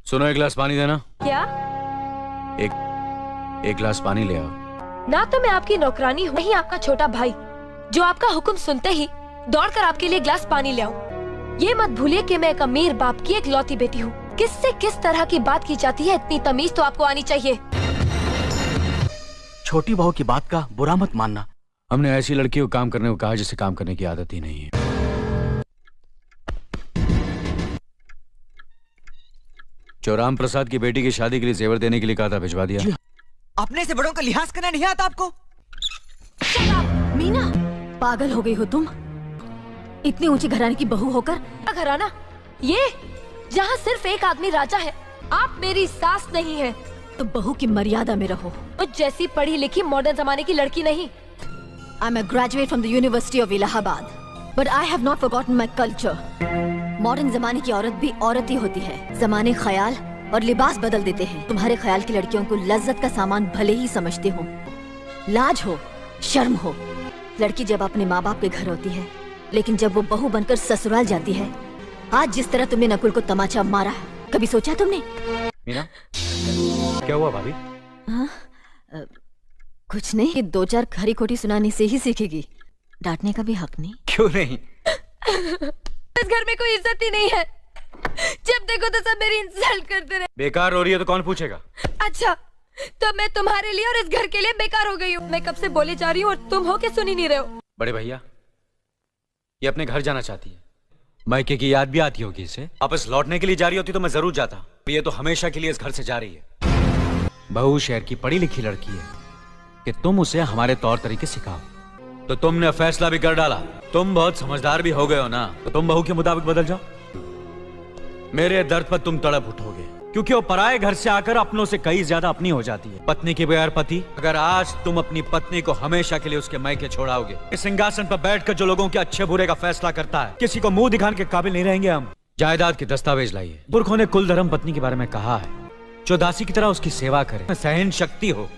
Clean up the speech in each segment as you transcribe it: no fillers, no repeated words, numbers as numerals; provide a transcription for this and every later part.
सुनो, एक गिलास पानी देना। क्या? एक गिलास पानी ले आओ। ना तो मैं आपकी नौकरानी हूँ, नहीं आपका छोटा भाई जो आपका हुक्म सुनते ही दौड़कर आपके लिए गिलास पानी ले आऊं। ये मत भूलिए कि मैं एक अमीर बाप की एक लौती बेटी हूँ। किससे किस तरह की बात की जाती है, इतनी तमीज तो आपको आनी चाहिए। छोटी बहू की बात का बुरा मत मानना। हमने ऐसी लड़की को काम करने को कहा जिसे काम करने की आदत ही नहीं है। जो राम प्रसाद की बेटी की शादी के लिए जेवर देने के लिए कहा था, भिजवा दिया। अपने से बड़ों का लिहाज करना नहीं आता आपको? मीना, पागल हो गई हो तुम? इतनी ऊंची घराने की बहू होकर। घराना ये जहाँ सिर्फ एक आदमी राजा है। आप मेरी सास नहीं है तो बहू की मर्यादा में रहो। मुझ जैसी पढ़ी लिखी मॉडर्न जमाने की लड़की नहीं। I am a graduate from the university of Allahabad, but I have not forgotten my culture. Modern जमाने की औरत भी औरत ही होती है। जमाने ख्याल और लिबास बदल देते हैं। तुम्हारे ख्याल की लड़कियों को लज्जत का सामान भले ही समझते हो, लाज हो, शर्म हो। लड़की जब अपने माँ बाप के घर होती है, लेकिन जब वो बहू बनकर ससुराल जाती है, आज जिस तरह तुमने नकुल को तमाचा मारा, कभी सोचा तुमने? मीना, क्या हुआ भाभी? हाँ, कुछ नहीं। ये दो चार खरी खोटी सुनाने से ही सीखेगी, डांटने का भी हक नहीं। क्यों नहीं? इस घर में कोई इज्जत ही नहीं है। जब देखो तो सब मेरी इंसल्ट करते रहे। बेकार हो रही है तो कौन पूछेगा? अच्छा, तो मैं तुम्हारे लिए और इस घर के लिए बेकार हो गई हूँ। मैं कब से बोले जा रही हूँ और तुम हो के सुन ही नहीं रहे हो। बड़े भैया, ये अपने घर जाना चाहती है। मायके की याद भी आती होगी इसे। वापस लौटने के लिए जा रही होती तो मैं जरूर जाता। ये तो हमेशा के लिए इस घर से जा रही है। बहू शहर की पढ़ी लिखी लड़की है कि तुम उसे हमारे तौर तरीके सिखाओ, तो तुमने फैसला भी कर डाला। तुम बहुत समझदार भी हो गए हो ना, तो तुम बहू के मुताबिक बदल जाओ। मेरे दर्द पर तुम तड़प उठोगे, क्योंकि वो पराये घर से आकर अपनों से कई ज्यादा अपनी हो जाती है। पत्नी के बगैर पति। अगर आज तुम अपनी पत्नी को हमेशा के लिए उसके मायके छोड़ाओगे, इस सिंहासन पर बैठकर जो लोगों के अच्छे बुरे का फैसला करता है, किसी को मुंह दिखाने के काबिल नहीं रहेंगे हम। जायदाद के दस्तावेज लाइए। पुरखों ने कुल धर्म पत्नी के बारे में कहा है, जो दासी की तरह उसकी सेवा करे, सहन शक्ति हो।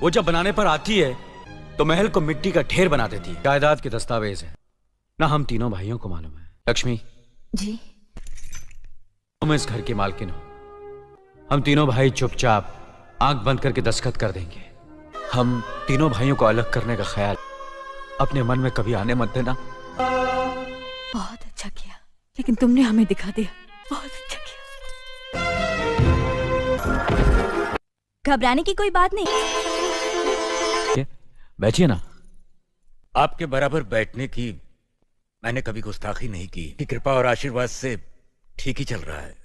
वो जब बनाने पर आती है तो महल को मिट्टी का ढेर बना देती है। जायदाद के दस्तावेज है ना, हम तीनों भाइयों को मालूम है। लक्ष्मी जी, तुम इस घर की मालकिन हो। हम तीनों भाई चुपचाप आंख बंद करके दस्तखत कर देंगे। हम तीनों भाइयों को अलग करने का ख्याल अपने मन में कभी आने मत देना। बहुत अच्छा किया, लेकिन तुमने हमें दिखा दिया। बहुत अच्छा किया। घबराने की कोई बात नहीं। बैठिए ना। आपके बराबर बैठने की मैंने कभी गुस्ताखी नहीं की। कृपा और आशीर्वाद से ठीक ही चल रहा है।